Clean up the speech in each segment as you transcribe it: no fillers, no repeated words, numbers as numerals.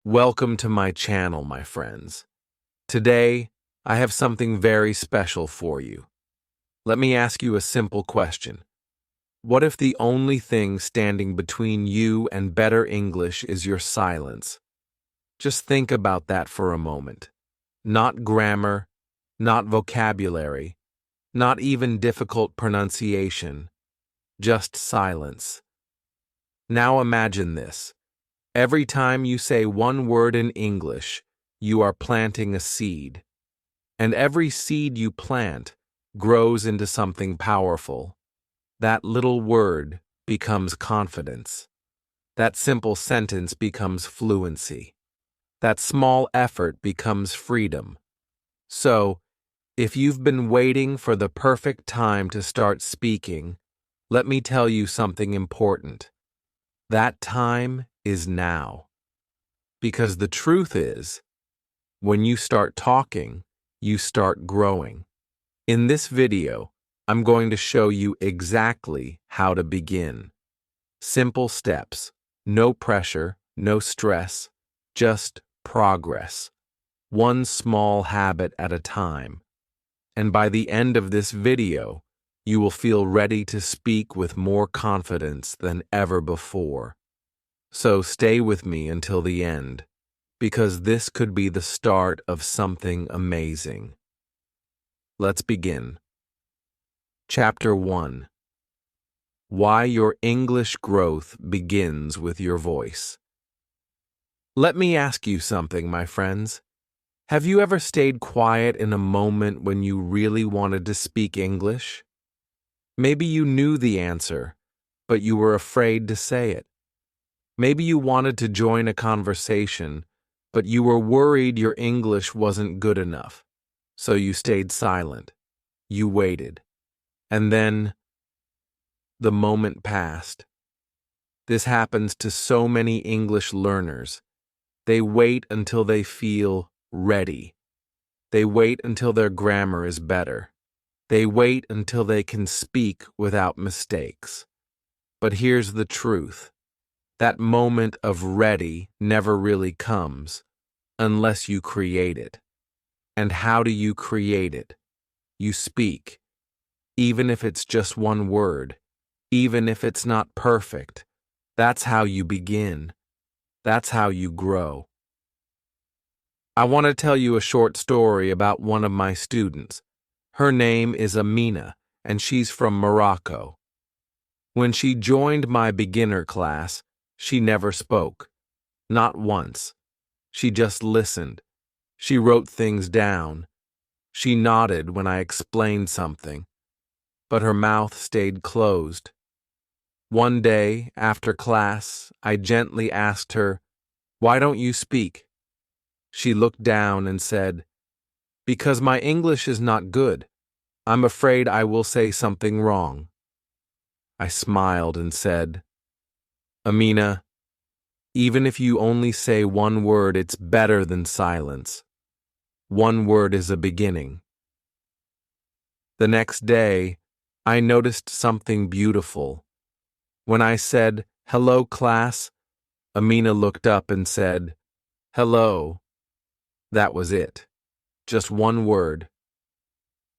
Welcome to my channel, my friends. Today, I have something very special for you. Let me ask you a simple question. What if the only thing standing between you and better English is your silence? Just think about that for a moment. Not grammar, not vocabulary, not even difficult pronunciation, just silence. Now imagine this. Every time you say one word in English, you are planting a seed. And every seed you plant grows into something powerful. That little word becomes confidence. That simple sentence becomes fluency. That small effort becomes freedom. So, if you've been waiting for the perfect time to start speaking, let me tell you something important. That time is now. Because the truth is, when you start talking, you start growing. In this video, I'm going to show you exactly how to begin. Simple steps, no pressure, no stress, just progress. One small habit at a time. And by the end of this video, you will feel ready to speak with more confidence than ever before. So stay with me until the end, because this could be the start of something amazing. Let's begin. Chapter 1. Why your English growth begins with your voice. Let me ask you something, my friends. Have you ever stayed quiet in a moment when you really wanted to speak English? Maybe you knew the answer, but you were afraid to say it. Maybe you wanted to join a conversation, but you were worried your English wasn't good enough. So you stayed silent. You waited. And then the moment passed. This happens to so many English learners. They wait until they feel ready. They wait until their grammar is better. They wait until they can speak without mistakes. But here's the truth. That moment of ready never really comes unless you create it. And how do you create it? You speak. Even if it's just one word, even if it's not perfect, that's how you begin. That's how you grow. I want to tell you a short story about one of my students. Her name is Amina, and she's from Morocco. When she joined my beginner class, she never spoke. Not once. She just listened. She wrote things down. She nodded when I explained something. But her mouth stayed closed. One day, after class, I gently asked her, "Why don't you speak?" She looked down and said, "Because my English is not good. I'm afraid I will say something wrong." I smiled and said, "Amina, even if you only say one word, it's better than silence. One word is a beginning." The next day, I noticed something beautiful. When I said, "Hello, class," Amina looked up and said, "Hello." That was it. Just one word.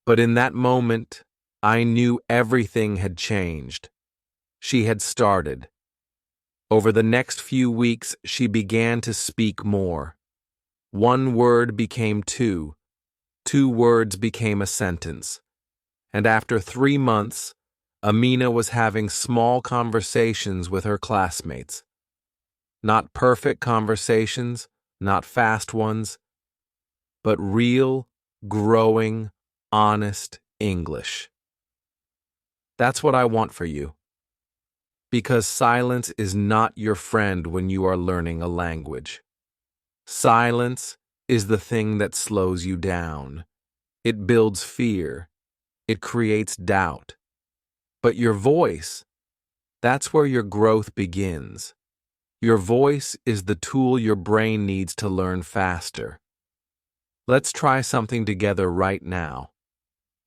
But in that moment, I knew everything had changed. She had started. Over the next few weeks, she began to speak more. One word became two. Two words became a sentence. And after 3 months, Amina was having small conversations with her classmates. Not perfect conversations, not fast ones, but real, growing, honest English. That's what I want for you. Because silence is not your friend when you are learning a language. Silence is the thing that slows you down. It builds fear. It creates doubt. But your voice, that's where your growth begins. Your voice is the tool your brain needs to learn faster. Let's try something together right now.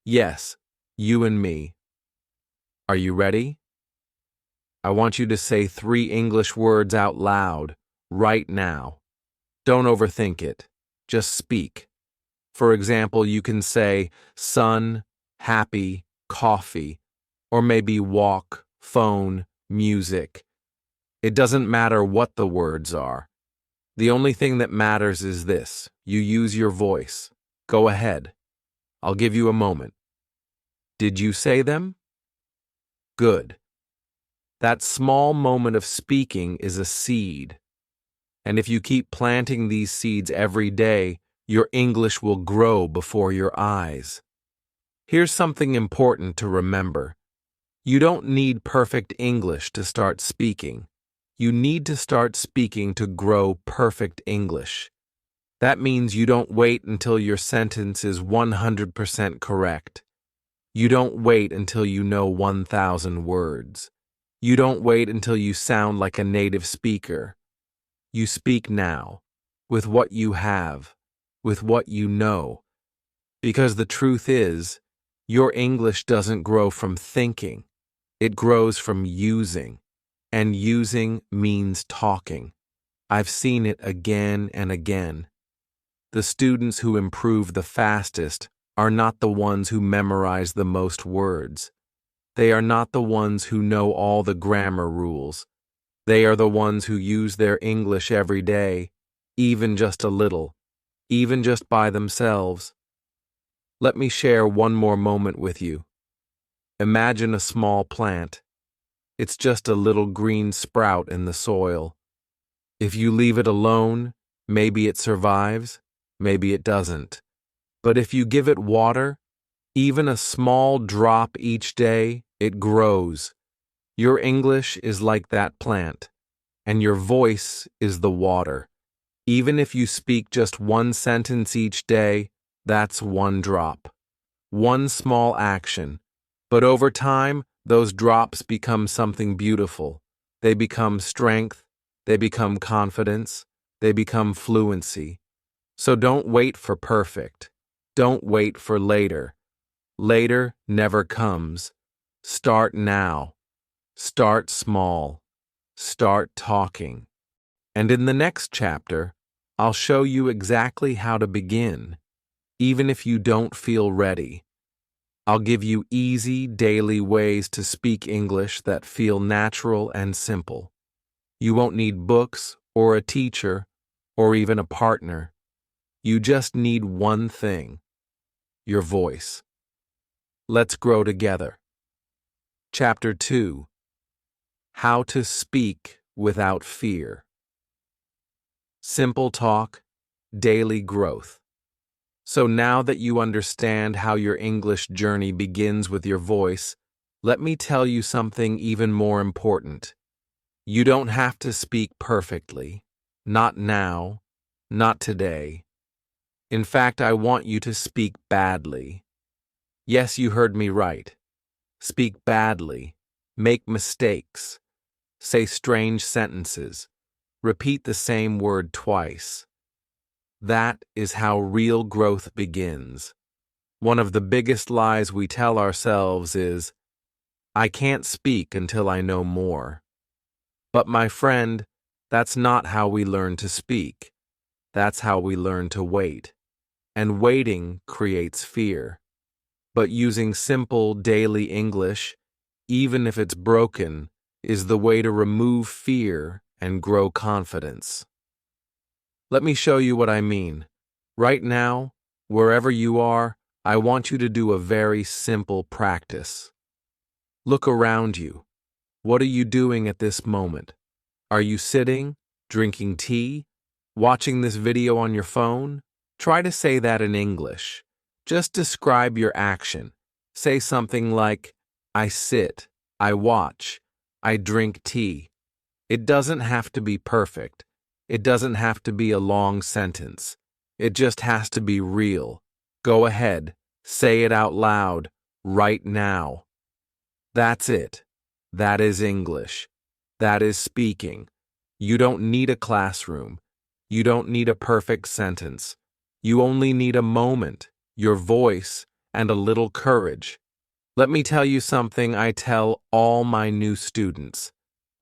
Yes, you and me. Are you ready? I want you to say 3 English words out loud, right now. Don't overthink it. Just speak. For example, you can say sun, happy, coffee, or maybe walk, phone, music. It doesn't matter what the words are. The only thing that matters is this: you use your voice. Go ahead. I'll give you a moment. Did you say them? Good. That small moment of speaking is a seed. And if you keep planting these seeds every day, your English will grow before your eyes. Here's something important to remember. You don't need perfect English to start speaking. You need to start speaking to grow perfect English. That means you don't wait until your sentence is 100% correct. You don't wait until you know 1,000 words. You don't wait until you sound like a native speaker. You speak now, with what you have, with what you know. Because the truth is, your English doesn't grow from thinking. It grows from using. And using means talking. I've seen it again and again. The students who improve the fastest are not the ones who memorize the most words. They are not the ones who know all the grammar rules. They are the ones who use their English every day, even just a little, even just by themselves. Let me share one more moment with you. Imagine a small plant. It's just a little green sprout in the soil. If you leave it alone, maybe it survives, maybe it doesn't. But if you give it water, even a small drop each day, it grows. Your English is like that plant, and your voice is the water. Even if you speak just one sentence each day, that's one drop. One small action. But over time, those drops become something beautiful. They become strength, they become confidence, they become fluency. So don't wait for perfect. Don't wait for later. Later never comes. Start now. Start small. Start talking. And in the next chapter, I'll show you exactly how to begin, even if you don't feel ready. I'll give you easy, daily ways to speak English that feel natural and simple. You won't need books or a teacher or even a partner. You just need one thing: your voice. Let's grow together. Chapter 2: How to Speak Without Fear. Simple talk, daily growth. So now that you understand how your English journey begins with your voice, let me tell you something even more important. You don't have to speak perfectly. Not now. Not today. In fact, I want you to speak badly. Yes, you heard me right. Speak badly. Make mistakes. Say strange sentences. Repeat the same word twice. That is how real growth begins. One of the biggest lies we tell ourselves is, I can't speak until I know more. But my friend, that's not how we learn to speak. That's how we learn to wait. And waiting creates fear. But using simple daily English, even if it's broken, is the way to remove fear and grow confidence. Let me show you what I mean. Right now, wherever you are, I want you to do a very simple practice. Look around you. What are you doing at this moment? Are you sitting, drinking tea, watching this video on your phone? Try to say that in English. Just describe your action. Say something like, I sit, I watch, I drink tea. It doesn't have to be perfect. It doesn't have to be a long sentence. It just has to be real. Go ahead. Say it out loud, right now. That's it. That is English. That is speaking. You don't need a classroom. You don't need a perfect sentence. You only need a moment, your voice, and a little courage. Let me tell you something I tell all my new students.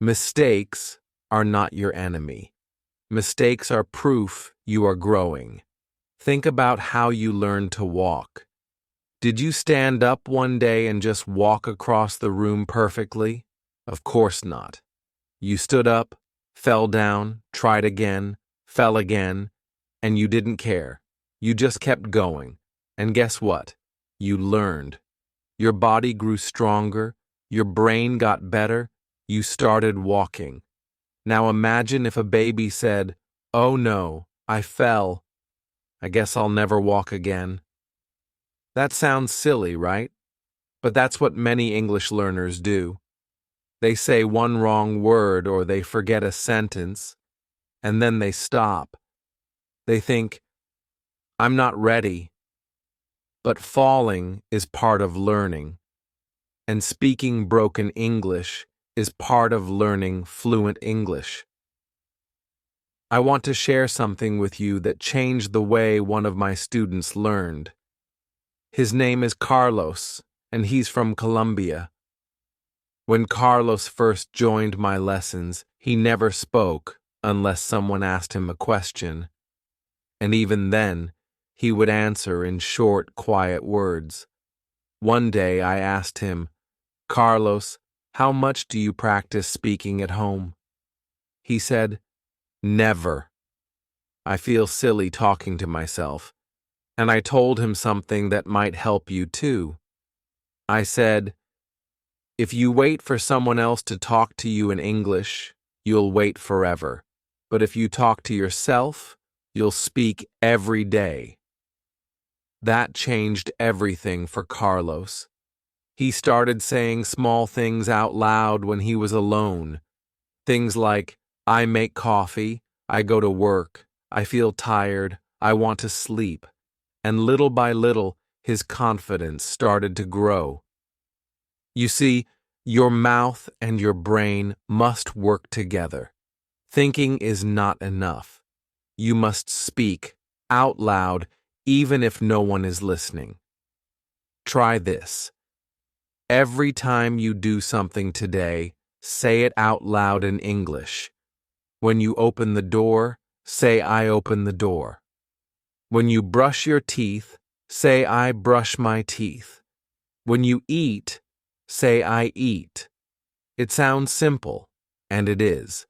Mistakes are not your enemy. Mistakes are proof you are growing. Think about how you learned to walk. Did you stand up one day and just walk across the room perfectly? Of course not. You stood up, fell down, tried again, fell again, and you didn't care. You just kept going. And guess what? You learned. Your body grew stronger, your brain got better, you started walking. Now imagine if a baby said, "Oh no, I fell. I guess I'll never walk again." That sounds silly, right? But that's what many English learners do. They say one wrong word or they forget a sentence, and then they stop. They think, "I'm not ready." But falling is part of learning, and speaking broken English is part of learning fluent English. I want to share something with you that changed the way one of my students learned. His name is Carlos, and he's from Colombia. When Carlos first joined my lessons, he never spoke unless someone asked him a question. And even then, he would answer in short, quiet words. One day I asked him, "Carlos, how much do you practice speaking at home?" He said, "Never." I feel silly talking to myself, and I told him something that might help you too. I said, "If you wait for someone else to talk to you in English, you'll wait forever. But if you talk to yourself, you'll speak every day." That changed everything for Carlos. He started saying small things out loud when he was alone. Things like, "I make coffee, I go to work, I feel tired, I want to sleep." And little by little, his confidence started to grow. You see, your mouth and your brain must work together. Thinking is not enough. You must speak out loud even if no one is listening. Try this. Every time you do something today, say it out loud in English. When you open the door, say, "I open the door." When you brush your teeth, say, "I brush my teeth." When you eat, say, "I eat." It sounds simple, and it is.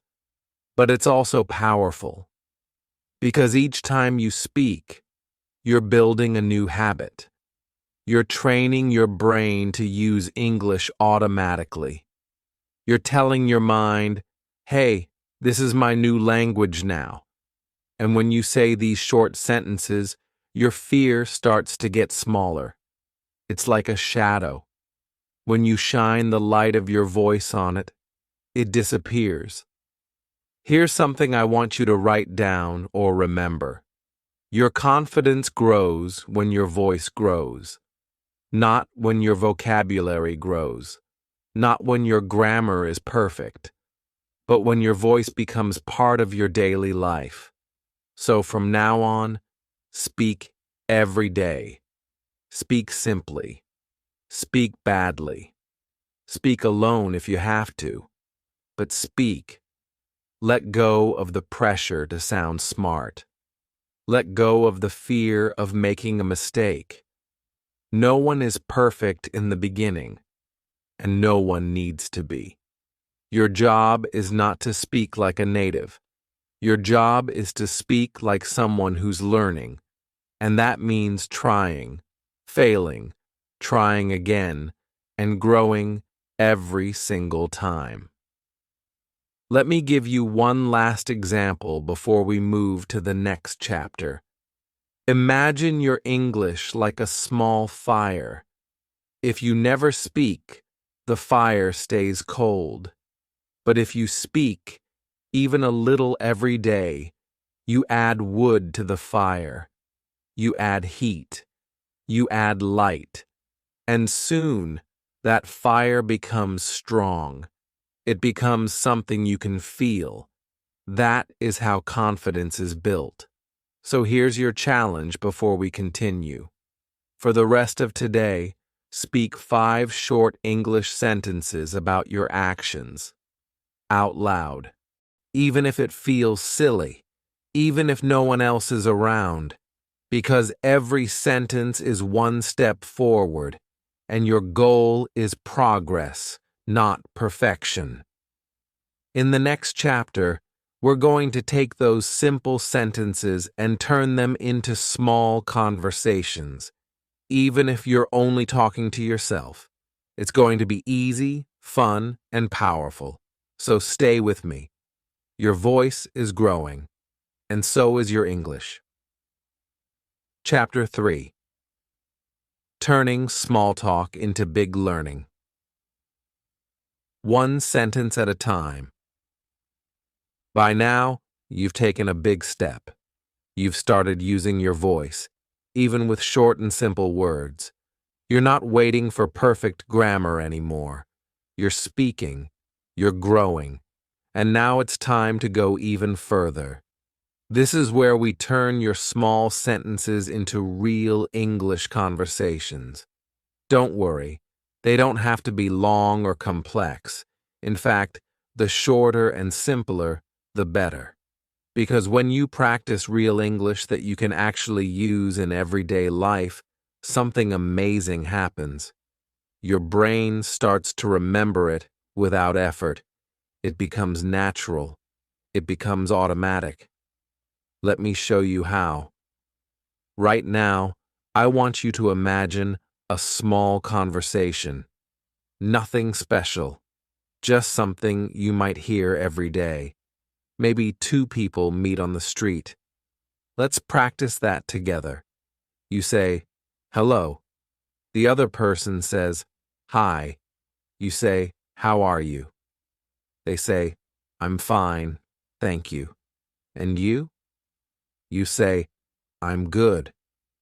But it's also powerful. Because each time you speak, you're building a new habit. You're training your brain to use English automatically. You're telling your mind, "Hey, this is my new language now." And when you say these short sentences, your fear starts to get smaller. It's like a shadow. When you shine the light of your voice on it, it disappears. Here's something I want you to write down or remember. Your confidence grows when your voice grows, not when your vocabulary grows, not when your grammar is perfect, but when your voice becomes part of your daily life. So from now on, speak every day. Speak simply. Speak badly. Speak alone if you have to, but speak. Let go of the pressure to sound smart. Let go of the fear of making a mistake. No one is perfect in the beginning, and no one needs to be. Your job is not to speak like a native. Your job is to speak like someone who's learning, and that means trying, failing, trying again, and growing every single time. Let me give you one last example before we move to the next chapter. Imagine your English like a small fire. If you never speak, the fire stays cold. But if you speak, even a little every day, you add wood to the fire. You add heat. You add light. And soon, that fire becomes strong. It becomes something you can feel. That is how confidence is built. So here's your challenge before we continue. For the rest of today, speak 5 short English sentences about your actions. Out loud. Even if it feels silly, even if no one else is around, because every sentence is one step forward, and your goal is progress, not perfection. In the next chapter, we're going to take those simple sentences and turn them into small conversations, even if you're only talking to yourself. It's going to be easy, fun, and powerful. So stay with me. Your voice is growing, and so is your English. Chapter 3. Turning small talk into big learning. One sentence at a time. By now, you've taken a big step. You've started using your voice, even with short and simple words. You're not waiting for perfect grammar anymore. You're speaking, you're growing, and now it's time to go even further. This is where we turn your small sentences into real English conversations. Don't worry, they don't have to be long or complex. In fact, the shorter and simpler, the better. Because when you practice real English that you can actually use in everyday life, something amazing happens. Your brain starts to remember it without effort. It becomes natural. It becomes automatic. Let me show you how. Right now, I want you to imagine a small conversation. Nothing special. Just something you might hear every day. Maybe two people meet on the street. Let's practice that together. You say, "Hello." The other person says, "Hi." You say, "How are you?" They say, "I'm fine, thank you." And you? You say, "I'm good."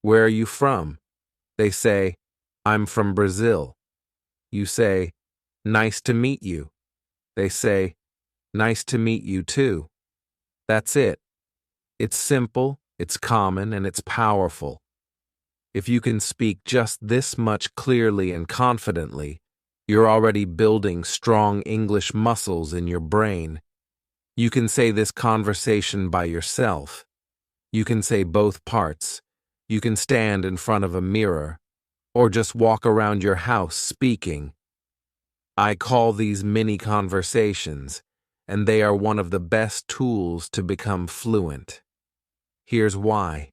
Where are you from? They say, "I'm from Brazil." You say, "Nice to meet you." They say, "Nice to meet you too." That's it. It's simple, it's common, and it's powerful. If you can speak just this much clearly and confidently, you're already building strong English muscles in your brain. You can say this conversation by yourself. You can say both parts. You can stand in front of a mirror, or just walk around your house speaking. I call these mini conversations, and they are one of the best tools to become fluent. Here's why.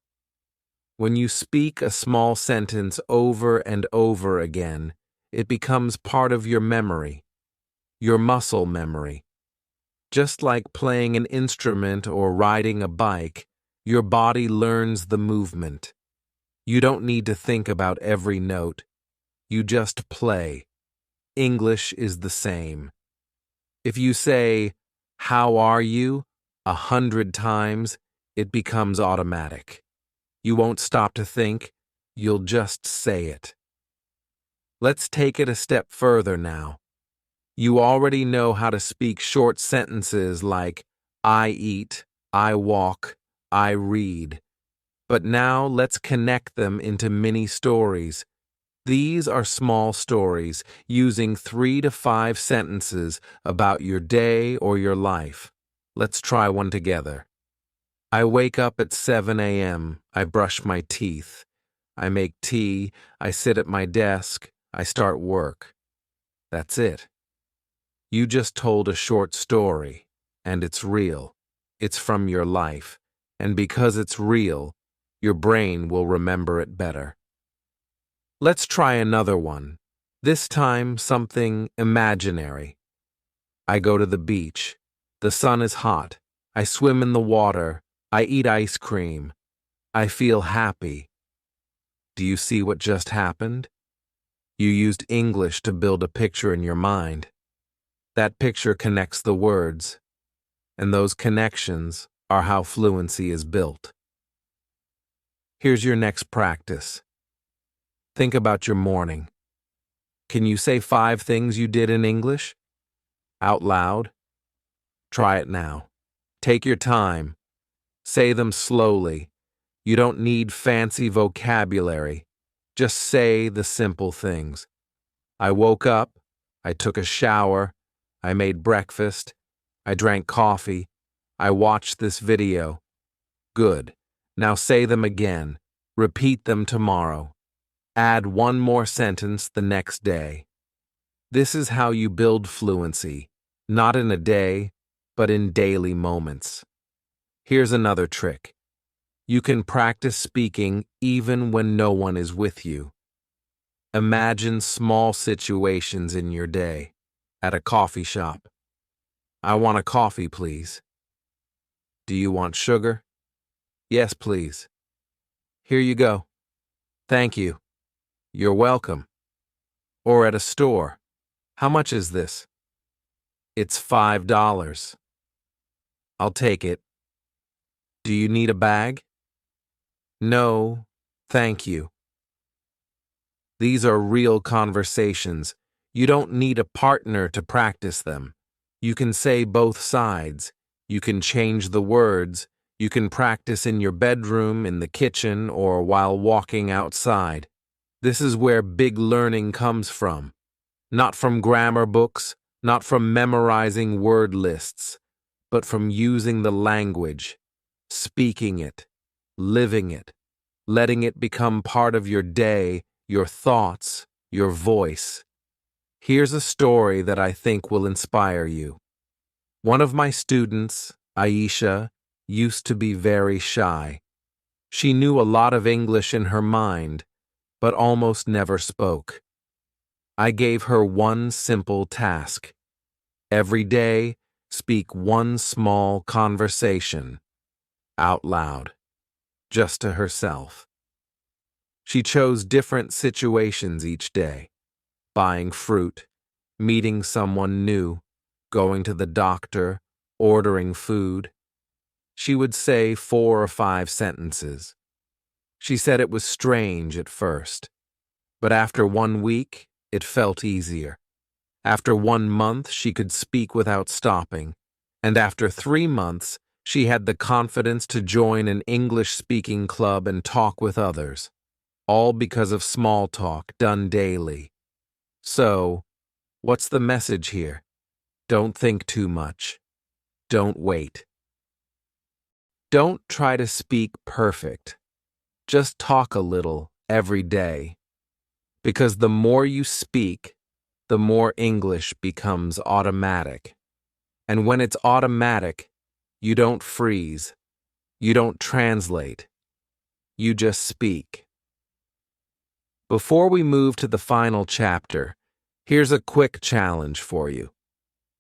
When you speak a small sentence over and over again, it becomes part of your memory, your muscle memory. Just like playing an instrument or riding a bike, your body learns the movement. You don't need to think about every note. You just play. English is the same. If you say, "How are you?" 100 times, it becomes automatic. You won't stop to think, you'll just say it. Let's take it a step further now. You already know how to speak short sentences like, "I eat," "I walk," "I read." But now let's connect them into mini stories. These are small stories using 3 to 5 sentences about your day or your life. Let's try one together. I wake up at 7 a.m. I brush my teeth. I make tea. I sit at my desk. I start work. That's it. You just told a short story, and it's real. It's from your life, and because it's real, your brain will remember it better. Let's try another one, this time something imaginary. I go to the beach. The sun is hot. I swim in the water. I eat ice cream. I feel happy. Do you see what just happened? You used English to build a picture in your mind. That picture connects the words, and those connections are how fluency is built. Here's your next practice. Think about your morning. Can you say 5 things you did in English? Out loud? Try it now. Take your time. Say them slowly. You don't need fancy vocabulary. Just say the simple things. I woke up. I took a shower. I made breakfast. I drank coffee. I watched this video. Good. Now say them again. Repeat them tomorrow. Add one more sentence the next day. This is how you build fluency, not in a day, but in daily moments. Here's another trick. You can practice speaking even when no one is with you. Imagine small situations in your day. At a coffee shop. I want a coffee, please. Do you want sugar? Yes, please. Here you go. Thank you. You're welcome. Or at a store. How much is this? It's $5. I'll take it. Do you need a bag? No, thank you. These are real conversations. You don't need a partner to practice them. You can say both sides. You can change the words. You can practice in your bedroom, in the kitchen, or while walking outside. This is where big learning comes from. Not from grammar books, not from memorizing word lists, but from using the language, speaking it, living it, letting it become part of your day, your thoughts, your voice. Here's a story that I think will inspire you. One of my students, Aisha, used to be very shy. She knew a lot of English in her mind, but almost never spoke. I gave her one simple task. Every day, speak one small conversation, out loud, just to herself. She chose different situations each day: buying fruit, meeting someone new, going to the doctor, ordering food. She would say 4 or 5 sentences. She said it was strange at first, but after 1 week, it felt easier. After 1 month, she could speak without stopping, and after 3 months, she had the confidence to join an English-speaking club and talk with others, all because of small talk done daily. So, what's the message here? Don't think too much. Don't wait. Don't try to speak perfect. Just talk a little every day. Because the more you speak, the more English becomes automatic. And when it's automatic, you don't freeze. You don't translate. You just speak. Before we move to the final chapter, here's a quick challenge for you.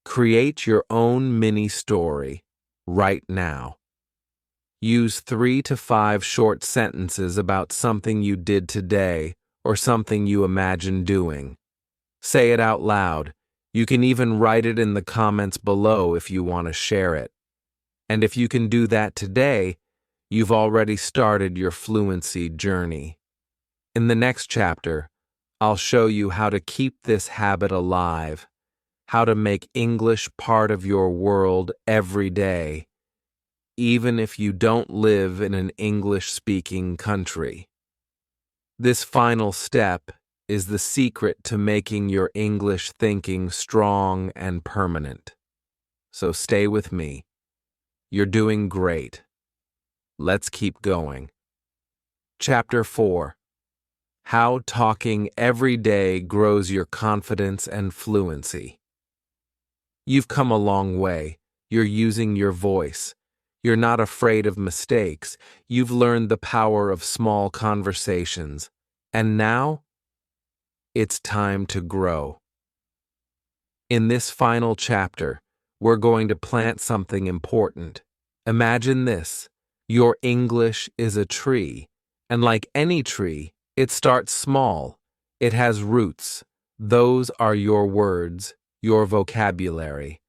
Create your own mini story right now. Use 3 to 5 short sentences about something you did today or something you imagine doing. Say it out loud. You can even write it in the comments below if you want to share it. And if you can do that today, you've already started your fluency journey. In the next chapter, I'll show you how to keep this habit alive, how to make English part of your world every day, even if you don't live in an English-speaking country. This final step is the secret to making your English thinking strong and permanent. So stay with me. You're doing great. Let's keep going. Chapter 4. How talking every day grows your confidence and fluency. You've come a long way. You're using your voice. You're not afraid of mistakes. You've learned the power of small conversations. And now, it's time to grow. In this final chapter, we're going to plant something important. Imagine this. Your English is a tree, and like any tree, it starts small. It has roots. Those are your words, your vocabulary.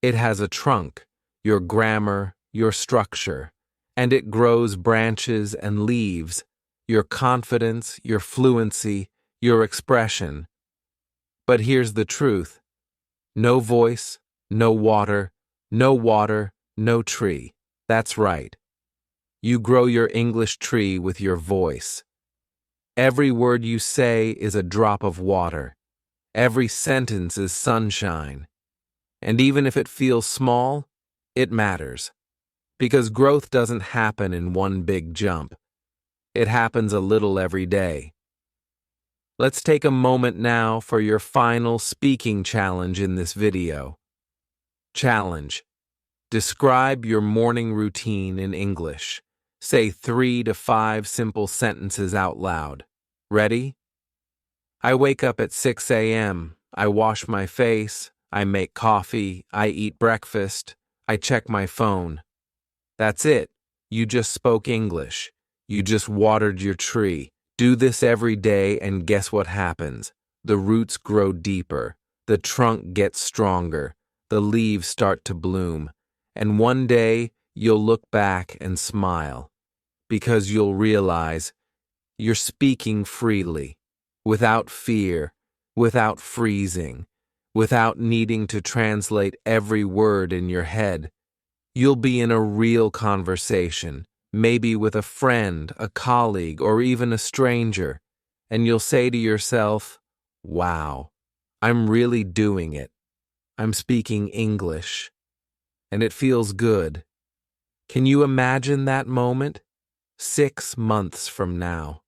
It has a trunk, your grammar, your structure, and it grows branches and leaves, your confidence, your fluency, your expression. But here's the truth. No voice, no water, no tree. That's right. You grow your English tree with your voice. Every word you say is a drop of water. Every sentence is sunshine. And even if it feels small, it matters. Because growth doesn't happen in one big jump. It happens a little every day. Let's take a moment now for your final speaking challenge in this video. Challenge: describe your morning routine in English. Say 3 to 5 simple sentences out loud. Ready? I wake up at 6 a.m. I wash my face. I make coffee. I eat breakfast. I check my phone. That's it. You just spoke English. You just watered your tree. Do this every day and guess what happens? The roots grow deeper. The trunk gets stronger. The leaves start to bloom. And one day, you'll look back and smile. Because you'll realize you're speaking freely, without fear, without freezing, without needing to translate every word in your head. You'll be in a real conversation, maybe with a friend, a colleague, or even a stranger, and you'll say to yourself, "Wow, I'm really doing it. I'm speaking English, and it feels good." Can you imagine that moment? 6 months from now.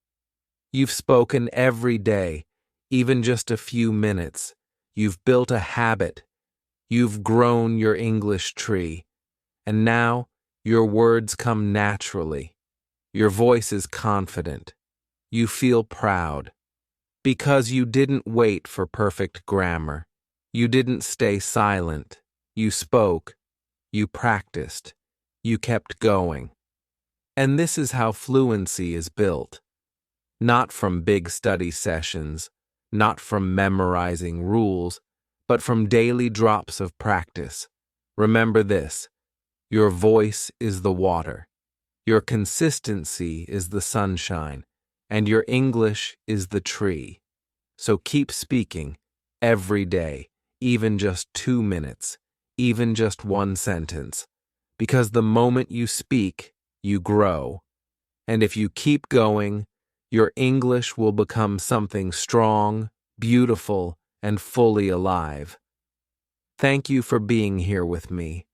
You've spoken every day, even just a few minutes. You've built a habit. You've grown your English tree. And now, your words come naturally. Your voice is confident. You feel proud. Because you didn't wait for perfect grammar. You didn't stay silent. You spoke. You practiced. You kept going. And this is how fluency is built. Not from big study sessions, not from memorizing rules, but from daily drops of practice. Remember this: your voice is the water, your consistency is the sunshine, and your English is the tree. So keep speaking every day, even just 2 minutes, even just one sentence, because the moment you speak, you grow. And if you keep going, your English will become something strong, beautiful, and fully alive. Thank you for being here with me.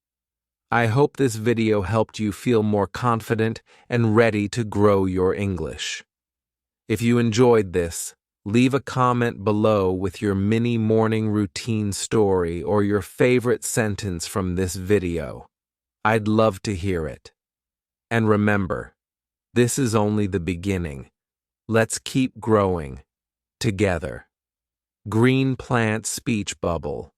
I hope this video helped you feel more confident and ready to grow your English. If you enjoyed this, leave a comment below with your mini morning routine story or your favorite sentence from this video. I'd love to hear it. And remember, this is only the beginning. Let's keep growing together. Green Plant Speech Bubble.